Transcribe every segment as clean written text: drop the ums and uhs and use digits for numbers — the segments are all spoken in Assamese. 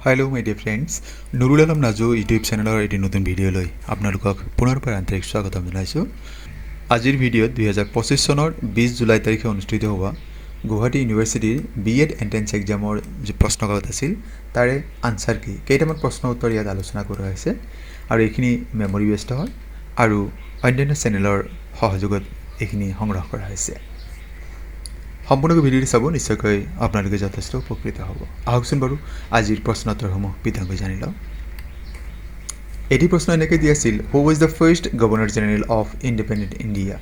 হেল্ল' মাই dear friends, Nurul Alam Naju YouTube চেনেলৰ এটি নতুন ভিডিঅ'লৈ আপোনালোকক পুনৰ পৰা আন্তৰিক স্বাগতম জনাইছোঁ। আজিৰ ভিডিঅ'ত 2025 চনৰ 20 জুলাই তাৰিখে অনুষ্ঠিত হোৱা গুৱাহাটী ইউনিভাৰ্চিটিৰ BEd এণ্ট্ৰেন্স এক্সামৰ যি প্ৰশ্নকাকত আছিল তাৰে আনচাৰ কি কেইটামান প্ৰশ্ন উত্তৰ ইয়াত আলোচনা কৰা হৈছে আৰু এইখিনি মেমৰি বেছড হয় আৰু অন্যান্য চেনেলৰ সহযোগত এইখিনি সংগ্ৰহ কৰা হৈছে। সম্পূৰ্ণকৈ ভিডিঅ'টি চাব, নিশ্চয়কৈ আপোনালোকে যথেষ্ট উপকৃত হ'ব। আহকচোন বাৰু আজিৰ প্ৰশ্নোত্তৰসমূহ বিতংকৈ জানি লওঁ। এটি প্ৰশ্ন এনেকৈ দি আছিল, হু was the first governor general of independent India?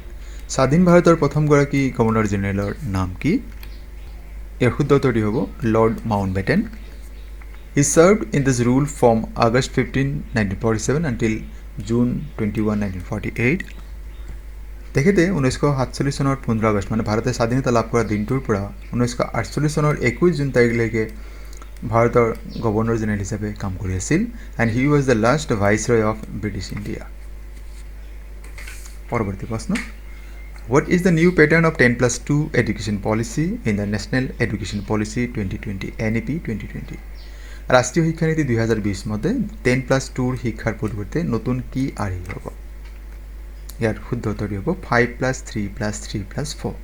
স্বাধীন ভাৰতৰ প্ৰথমগৰাকী গভৰ্ণৰ জেনেৰেলৰ নাম কি? ইয়াৰ শুদ্ধ উত্তৰটি হ'ব Lord Mountbatten. He served in this role from August 15, 1947 until June 21, 1948। তেখেতে 1947 চনৰ 15 আগষ্ট মানে ভাৰতে স্বাধীনতা লাভ কৰা দিনটোৰ পৰা 1948 চনৰ 21 জুন তাৰিখলৈকে ভাৰতৰ গভৰ্ণৰ জেনেৰেল হিচাপে কাম কৰি আছিল and he was the last viceroy of British India. পৰৱৰ্তী প্ৰশ্ন, what is the new pattern of 10+2 education policy in the national education policy 2020 NEP 2020? ৰাষ্ট্ৰীয় শিক্ষানীতি 2020 মতে 10+2 শিক্ষাৰ পৰিৱৰ্তে নতুন কি আৰ্হি হ'ব? ইয়াৰ শুদ্ধ উত্তৰটি হ'ব 5+3+3+4।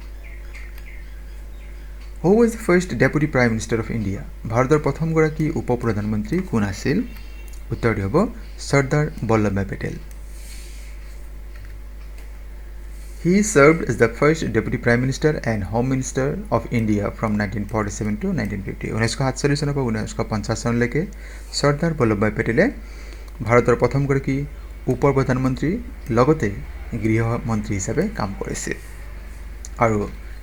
Who was the first deputy prime minister of India? ভাৰতৰ প্ৰথমগৰাকী উপ প্ৰধানমন্ত্ৰী কোন আছিল? উত্তৰটি হ'ব Sardar Vallabhbhai Patel. He served as the first deputy prime minister and home minister of India from 1947 to 1950। 1947 চনৰ পৰা 1950 চনলৈকে চৰ্দাৰ বল্লভভাই পেটেলে ভাৰতৰ প্ৰথমগৰাকী উপ প্ৰধানমন্ত্ৰী লগতে গৃহমন্ত্ৰী হিচাপে কাম কৰিছিল আৰু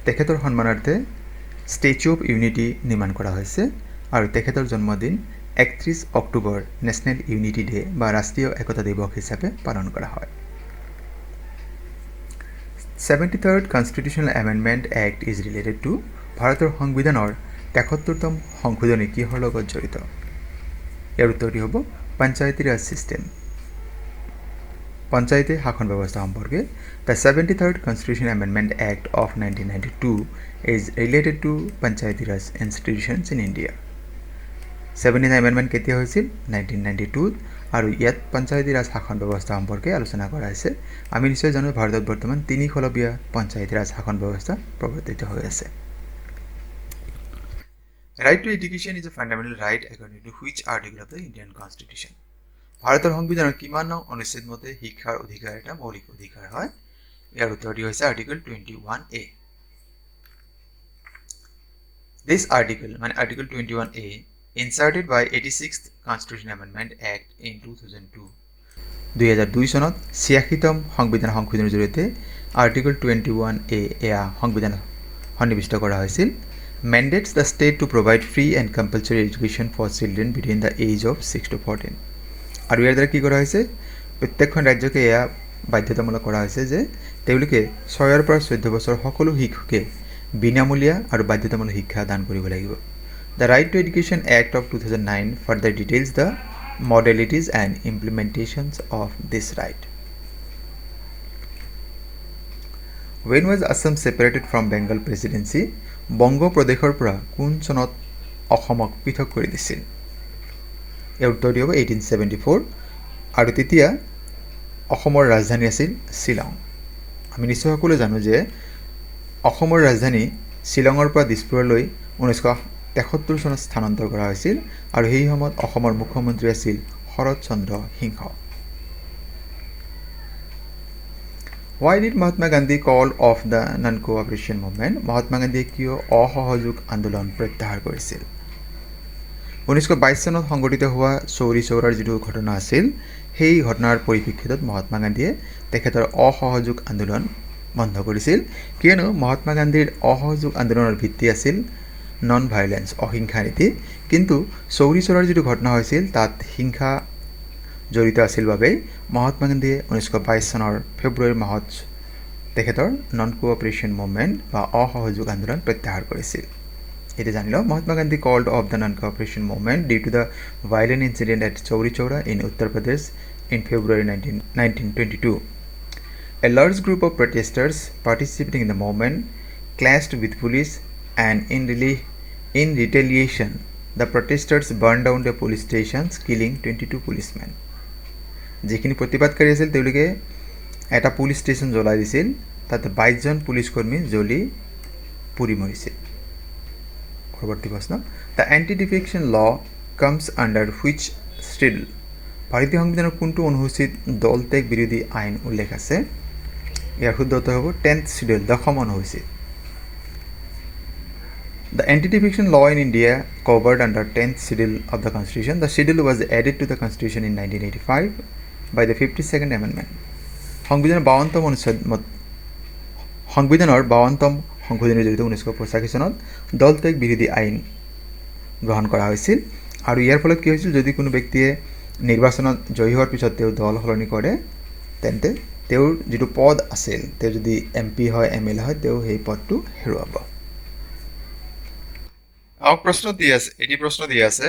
তেখেতৰ সন্মানাৰ্থে ষ্টেচু অফ ইউনিটি নিৰ্মাণ কৰা হৈছে আৰু তেখেতৰ জন্মদিন 31 অক্টোবৰ নেশ্যনেল ইউনিটি ডে বা ৰাষ্ট্ৰীয় একতা দিৱস হিচাপে পালন কৰা হয়। 73rd constitutional amendment act is related to? ভাৰতৰ সংবিধানৰ 73তম সংশোধনী কিহৰ লগত জড়িত? ইয়াৰ উত্তৰটি হ'ব পঞ্চায়তী ৰাজ ছিষ্টেম, পঞ্চায়তী শাসন ব্যৱস্থা সম্পৰ্কে। The 73rd constitution amendment act of 1992 is related to Panchayati Raj institutions in India. 79 amendment কেতিয়া হৈছিল? 1992 আৰু ইয়াত পঞ্চায়তী ৰাজ শাসন ব্যৱস্থা সম্পৰ্কে আলোচনা কৰা হৈছে। আমি নিশ্চয় জানো ভাৰতত বৰ্তমান 3খলপীয়া পঞ্চায়তী ৰাজ শাসন ব্যৱস্থা প্ৰৱৰ্তিত হৈ আছে। Right to education is a fundamental right according to which article of the Indian constitution? ভাৰতৰ সংবিধানৰ কিমান নং অনুচ্ছেদ মতে শিক্ষাৰ অধিকাৰ এটা মৌলিক অধিকাৰ হয়? ইয়াৰ উত্তৰটি হৈছে article 21A। This article, Article 21A, inserted by 86th Constitutional Amendment Act in 2002. 2002 চনত 86তম সংবিধান সংশোধনীৰ জৰিয়তে আৰ্টিকল 21A এয়া সংবিধান সন্নিৱিষ্ট কৰা হৈছিল। Mandates the state to provide free and compulsory education for children between the age of 6 to 14. আৰু ইয়াৰ দ্বাৰা কি কৰা হৈছে? প্ৰত্যেকখন ৰাজ্যকে এয়া বাধ্যতামূলক কৰা হৈছে যে তেওঁলোকে 6 পৰা 14 বছৰ সকলো শিশুকে বিনামূলীয়া আৰু বাধ্যতামূলক শিক্ষা দান কৰিব লাগিব। The Right to Education Act of 2009 further details the modalities and implementations of this right. When was Assam separated from Bengal Presidency? Banga প্ৰদেশৰ পৰা কোন চনত অসমক পৃথক কৰি দিছিল? ইয়াৰ উত্তৰটি হ'ব 1874 আৰু তেতিয়া অসমৰ ৰাজধানী আছিল শ্বিলং। আমি নিশ্চয় সকলোৱে জানো যে অসমৰ ৰাজধানী শ্বিলঙৰ পৰা দিছপুৰলৈ 1973 চনত স্থানান্তৰ কৰা হৈছিল আৰু সেই সময়ত অসমৰ মুখ্যমন্ত্ৰী আছিল শৰৎ চন্দ্ৰ সিংহ। Why did Mahatma Gandhi call off the non-cooperation movement? Mahatma গান্ধীয়ে কিয় অসহযোগ আন্দোলন প্ৰত্যাহাৰ কৰিছিল? 1922 চনত সংঘটিত হোৱা চৌৰি চৌৰাৰ যিটো ঘটনা আছিল সেই ঘটনাৰ পৰিপ্ৰেক্ষিতত মহাত্মা গান্ধীয়ে তেখেতৰ অসহযোগ আন্দোলন বন্ধ কৰিছিল, কিয়নো মহাত্মা গান্ধীৰ অসহযোগ আন্দোলনৰ ভিত্তি আছিল নন ভাইলেন্স, অহিংসা নীতি, কিন্তু চৌৰি চৌৰাৰ যিটো ঘটনা হৈছিল তাত হিংসা জড়িত আছিল বাবেই মহাত্মা গান্ধীয়ে 1922 চনৰ ফেব্ৰুৱাৰী মাহত তেখেতৰ নন কোঅপাৰেশ্যন মুভমেণ্ট বা অসহযোগ আন্দোলন প্ৰত্যাহাৰ কৰিছিল। এতিয়া জানি লওঁ, Mahatma Gandhi called off the non cooperation movement due to the violent incident at Chauri Chaura in Uttar Pradesh in February 1922. A large group of protesters participating in the movement clashed with police and in retaliation the protesters burn down the police stations killing 22 policemen. যিখিনি প্ৰতিবাদকাৰী আছিল তেওঁলোকে এটা পুলিচ ষ্টেচন জ্বলাই দিছিল, তাতে 22জন পুলিচ কৰ্মী জ্বলি পুৰি মৰিছিল। পৰৱৰ্তী প্ৰশ্ন, দ্য এণ্টি ডিফেকশ্যন ল কামছ আণ্ডাৰ হুইচ শিডিউল? ভাৰতীয় সংবিধানৰ কোনটো অনুসূচীত দল ত্যাগ বিৰোধী আইন উল্লেখ আছে? ইয়াৰ শুদ্ধ উত্তৰ হ'ব 10th শিডিউল, 10ম অনুসূচীত। The anti-defection law in India covered under 10th schedule of the Constitution. The schedule was added to the Constitution in 1985 by the 52nd Amendment. সংবিধানৰ 52তম সংশোধনীৰ জৰিয়তে 1985 চনত দল ত্যাগ বিৰোধী আইন গ্ৰহণ কৰা হৈছিল। আৰু ইয়াৰ ফলত কি হৈছিল, যদি কোনো ব্যক্তিয়ে নিৰ্বাচনত জয়ী হোৱাৰ পিছত তেওঁ দল সলনি কৰে, তেন্তে তেওঁৰ যিটো পদ আছিল, তেওঁ যদি MP হয়, MLA হয়, তেওঁ সেই পদটো হেৰুৱাব। এটি প্ৰশ্ন দি আছে,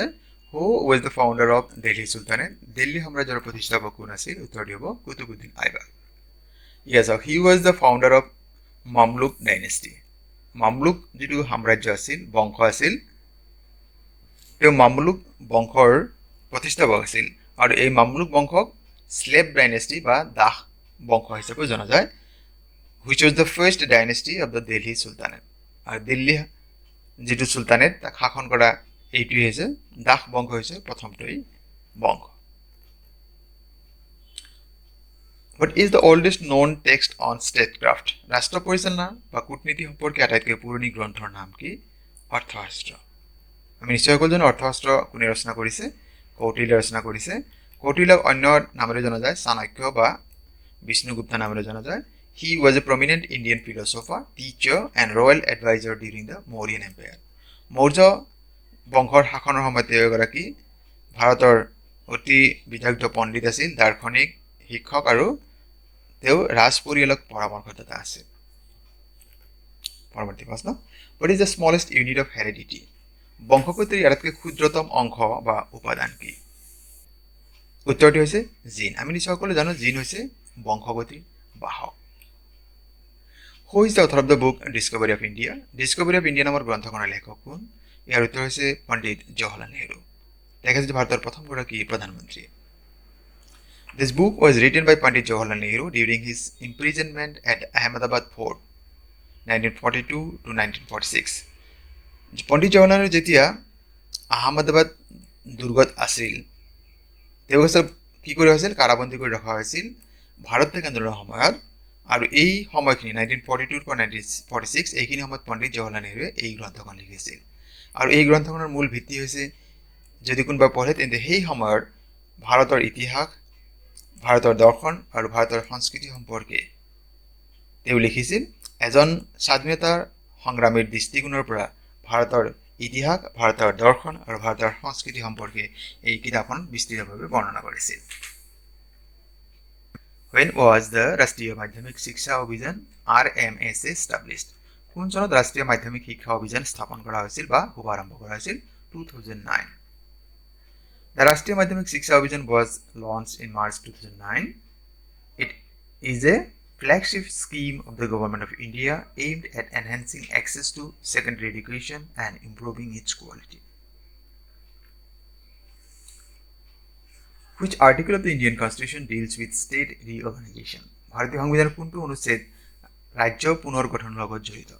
who was the founder of Delhi sultanate? Delhi সাম্ৰাজ্যৰ প্ৰতিষ্ঠাপক কোন আছিল? উত্তৰ দিব Qutubuddin Aibak. Yes, he was the founder of Mamluk dynasty. Mamluk যিটো সাম্ৰাজ্য আছিল, বংশ আছিল, তেওঁ মামলুক বংশৰ প্ৰতিষ্ঠাপক আছিল। আৰু এই মামলুক বংশক স্লেভ ডাইনেষ্টি বা দাস বংশ হিচাপে জনা যায়, which was the first dynasty of the Delhi sultanate. আৰু দিল্লী যিটো চুলতানেট তাক শাসন কৰা এইটোৱে হৈছে দাস বংশ, হৈছে প্ৰথমটোৱেই বংশ। What is the oldest known text on statecraft? ৰাষ্ট্ৰ পৰিচালনা বা কূটনীতি সম্পৰ্কে আটাইতকৈ পুৰণি গ্ৰন্থৰ নাম কি? অৰ্থশাস্ত্ৰ। আমি নিশ্চয় ক'লো যে অৰ্থশাস্ত্ৰ কোনে ৰচনা কৰিছে? কৌটিল্যই ৰচনা কৰিছে। কৌটিল্যক অন্য নামেৰে জনা যায়, চাণক্য বা বিষ্ণুগুপ্ত নামেৰে জনা যায়। He was a prominent Indian philosopher, teacher and royal advisor during the Mauryan Empire. Maurya বংশৰ শাসনৰ সময়ত তেওঁ এগৰাকী ভাৰতৰ অতি বিদগ্ধ পণ্ডিত আছিল, দাৰ্শনিক, শিক্ষক, আৰু তেওঁ ৰাজ পৰিয়ালক পৰামৰ্শদাতা আছিল। পৰৱৰ্তী প্ৰশ্ন, what is the smallest unit of heredity? বংশগতিৰ আটাইতকৈ ক্ষুদ্ৰতম অংশ বা উপাদান কি? উত্তৰটি হৈছে জিন। আমি নিশ্চয় সকলোৱে জানো জিন হৈছে বংশগতিৰ বাহক। Who is the author of the book Discovery of India? Discovery of India নামৰ গ্ৰন্থখনৰ লেখক কোন? ইয়াৰ উত্তৰ হৈছে পণ্ডিত জৱাহৰলাল নেহৰু। তেখেত হৈছে ভাৰতৰ প্ৰথমগৰাকী প্ৰধানমন্ত্ৰী। This book was written by Pandit Jawaharlal Nehru during his imprisonment at Ahmedabad Fort 1942 to 1946. পণ্ডিত জৱাহৰলাল নেহৰু যেতিয়া আহমেদাবাদ দুৰ্গত আছিল, তেওঁ কি কৰি হৈছিল? কাৰাবন্দী কৰি ৰখা হৈছিল ভাৰত ত্যাগ আন্দোলনৰ সময়ত। আৰু এই সময়খিনি 1942 পৰা 1946 এইখিনি সময়ত পণ্ডিত জৱাহৰলাল নেহৰুৱে এই গ্ৰন্থখন লিখিছিল। আৰু এই গ্ৰন্থখনৰ মূল ভিত্তি হৈছে, যদি কোনোবা পঢ়ে তেন্তে সেই সময়ৰ ভাৰতৰ ইতিহাস, ভাৰতৰ দৰ্শন আৰু ভাৰতৰ সংস্কৃতি সম্পৰ্কে তেওঁ লিখিছিল। এজন স্বাধীনতাৰ সংগ্ৰামীৰ দৃষ্টিকোণৰ পৰা ভাৰতৰ ইতিহাস, ভাৰতৰ দৰ্শন আৰু ভাৰতৰ সংস্কৃতি সম্পৰ্কে এই কিতাপখন বিস্তৃতভাৱে বৰ্ণনা কৰিছিল। When was the ৰাষ্ট্ৰীয় মাধ্যমিক শিক্ষা অভিযান RMSA established? কোন চনত ৰাষ্ট্ৰীয় মাধ্যমিক শিক্ষা অভিযান স্থাপন কৰা হৈছিল বা শুভাৰম্ভ কৰা হৈছিল? 2009. The ৰাষ্ট্ৰীয় মাধ্যমিক শিক্ষা অভিযান was launched in March 2009. It is a flagship scheme of the Government of India aimed at enhancing access to secondary education and improving its quality. Which article of the Indian Constitution deals with state reorganization? ভাৰতীয় সংবিধানৰ কোনটো অনুচ্ছেদ ৰাজ্য পুনৰ্গঠনৰ লগত জড়িত?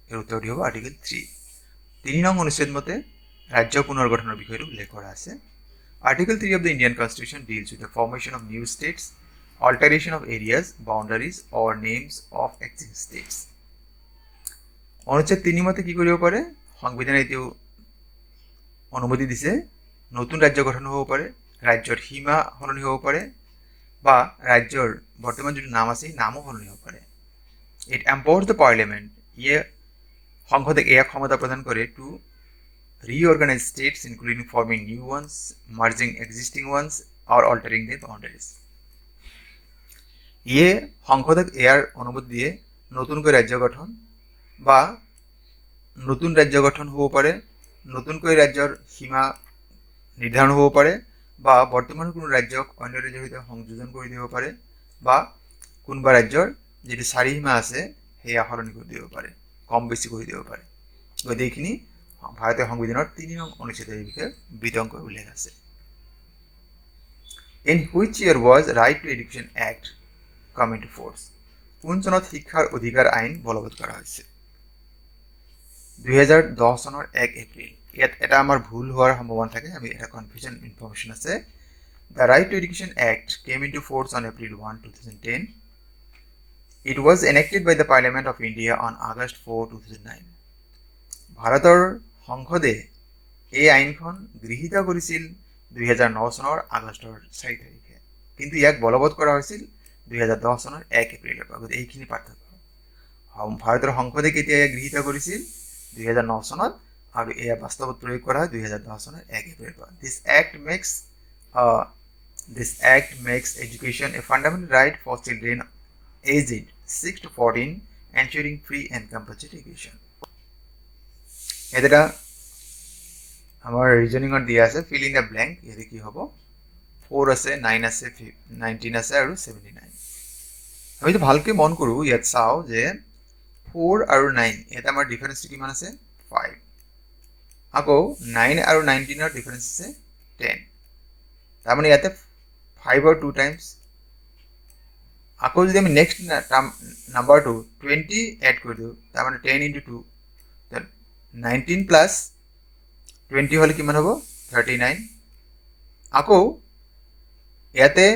এৰ উত্তৰটি হ'ব আৰ্টিকেল 3। 3 নং অনুচ্ছেদ মতে ৰাজ্য পুনৰ্গঠনৰ বিষয়টো উল্লেখ কৰা আছে। Article 3 of the Indian Constitution deals with the formation of new states, alteration of areas, boundaries or names of existing states. অনুচ্ছেদ 3 মতে কি কৰিব পাৰে? সংবিধানে এতিয়াও অনুমতি দিছে নতুন ৰাজ্য গঠন হ'ব পাৰে, ৰাজ্যৰ সীমা সলনি হ'ব পাৰে, বা ৰাজ্যৰ বৰ্তমান যিটো নাম আছে নামও সলনি হ'ব পাৰে। It empowers the parliament, সংসদে এক ক্ষমতা প্ৰদান কৰে to reorganize states including forming new ones, merging existing ones or altering their boundaries. সংসদক ইয়াৰ অনুমতি দিয়ে নতুনকৈ ৰাজ্য গঠন বা নতুন ৰাজ্য গঠন হ'ব পাৰে, নতুনকৈ ৰাজ্যৰ সীমা নিৰ্ধাৰণ হ'ব পাৰে, বা বৰ্তমান কোনো ৰাজ্যক অন্য ৰাজ্যৰ সৈতে সংযোজন কৰি দিব পাৰে, বা কোনোবা ৰাজ্যৰ যিটো চাৰিসীমা আছে সেয়া সলনি কৰি দিব পাৰে, কম বেছি কৰি দিব পাৰে। গতিকে এইখিনি ভাৰতীয় সংবিধানৰ 3 নং অনুচ্ছেদৰ বিষয়ে বিতংকৈ উল্লেখ আছে। In which year was Right to Education Act come into force? কোন চনত শিক্ষাৰ অধিকাৰ আইন বলবৎ কৰা হৈছে? 2010 চনৰ 1 এপ্ৰিল। ইয়াত এটা আমাৰ ভুল হোৱাৰ সম্ভাৱনা থাকে, আমি এটা কনফিউজন ইনফৰমেশ্যন আছে। The Right to Education Act came into force on April 1, 2010. It was enacted by the Parliament of India on August 4, 2009. ভাৰতৰ সংসদে এই আইনখন গৃহীত কৰিছিল 2009 চনৰ আগষ্টৰ 4 তাৰিখে, কিন্তু ইয়াক বলবৎ কৰা হৈছিল 2010 চনৰ 1 এপ্ৰিলৰ পৰা। এইখিনি পাৰ্থক্য। ভাৰতৰ সংসদে কেতিয়া গৃহীত কৰিছিল? 2009 চনত, আৰু এয়া বাস্তৱত প্ৰয়োগ কৰা হয় 2010 চনৰ 1 এপ্ৰিলৰ পৰা। This act makes education a fundamental right for children aged 6 to 14, ensuring free and compulsory education. এটা আমাৰ ৰিজনিঙত দিয়া আছে, ফিল ইন দ্য ব্লেংক। ইয়াতে কি হ'ব? 4 আছে, 9 আছে, 19 আছে আৰু 79। আমি যদি ভালকৈ মন কৰোঁ, ইয়াত চাওঁ যে 4 আৰু 9 ইয়াতে আমাৰ ডিফাৰেঞ্চটো কিমান আছে? 5। আকৌ 9 আৰু 19ৰ ডিফাৰেঞ্চ আছে 10। তাৰমানে ইয়াতে 5ৰ 2 টাইমছ। আকৌ যদি আমি নেক্সট নাম্বাৰটো 20 এড কৰি দিওঁ, তাৰমানে 10 into 2, 19 প্লাছ 20 হ'লে কিমান হ'ব? 39। আকৌ ইয়াতে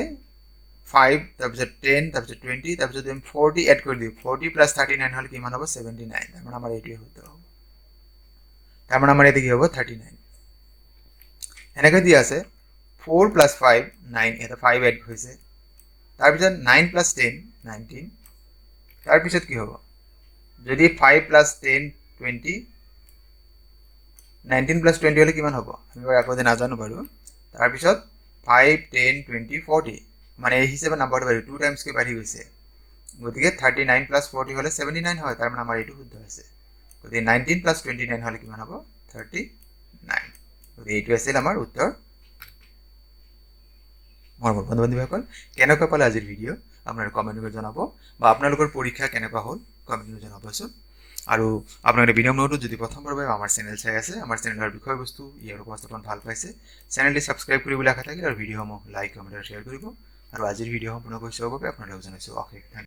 5, তাৰপিছত 10, তাৰপিছত 20, তাৰপিছত আমি 40 এড কৰি দিওঁ, 40 প্লাছ 39 হ'লে কিমান হ'ব? 79। তাৰমানে আমাৰ এইটোৱে শুদ্ধ হ'ব। তাৰমানে আমাৰ ইয়াতে কি হ'ব? 39। এনেকৈ দিয়া আছে 4 প্লাছ 5, 9, ইয়াতে 5 এড হৈছে। তাৰপিছত 9 প্লাছ 10, 19। তাৰপিছত কি হ'ব? যদি 5 প্লাছ 10, 20, 19 প্লাছ 20 হ'লে কিমান হ'ব? আমি বাৰু আগতে নাজানো বাৰু। তাৰপিছত 5, 10, 20, 40, মানে এই হিচাপে নাম্বাৰটো বাঢ়ি 2 টাইমছকৈ বাঢ়ি গৈছে। গতিকে 39 প্লাছ 40 হ'লে 79 হয়। তাৰমানে আমাৰ এইটো শুদ্ধ হৈছে। গতিকে 19 প্লাছ 29 হ'লে কিমান হ'ব? 39। গতিকে এইটো আছিল আমাৰ উত্তৰ। মৰমৰ বন্ধু বান্ধৱীসকল, কেনেকুৱা পালে আজিৰ ভিডিঅ' আপোনালোকে কমেণ্ট কৰি জনাব, বা আপোনালোকৰ পৰীক্ষা কেনেকুৱা হ'ল কমেণ্ট কৰি জনাবচোন। আৰু আপোনালোকে ভিডিঅ' নোটত যদি প্ৰথমবাৰৰ বাবে আমাৰ চেনেল চাই আছে, আমাৰ চেনেলৰ বিষয়বস্তু, ইয়াৰ উপস্থাপন ভাল পাইছে, চেনেলটি ছাবস্ক্ৰাইব কৰিবলৈ আশা থাকিল, আৰু ভিডিঅ'সমূহ লাইক, কমেণ্ট আৰু শ্বেয়াৰ কৰিব। আৰু আজিৰ ভিডিঅ' সম্পূৰ্ণ কৰি চোৱাৰ বাবে আপোনালোকক জনাইছোঁ অশেষ ধন্যবাদ।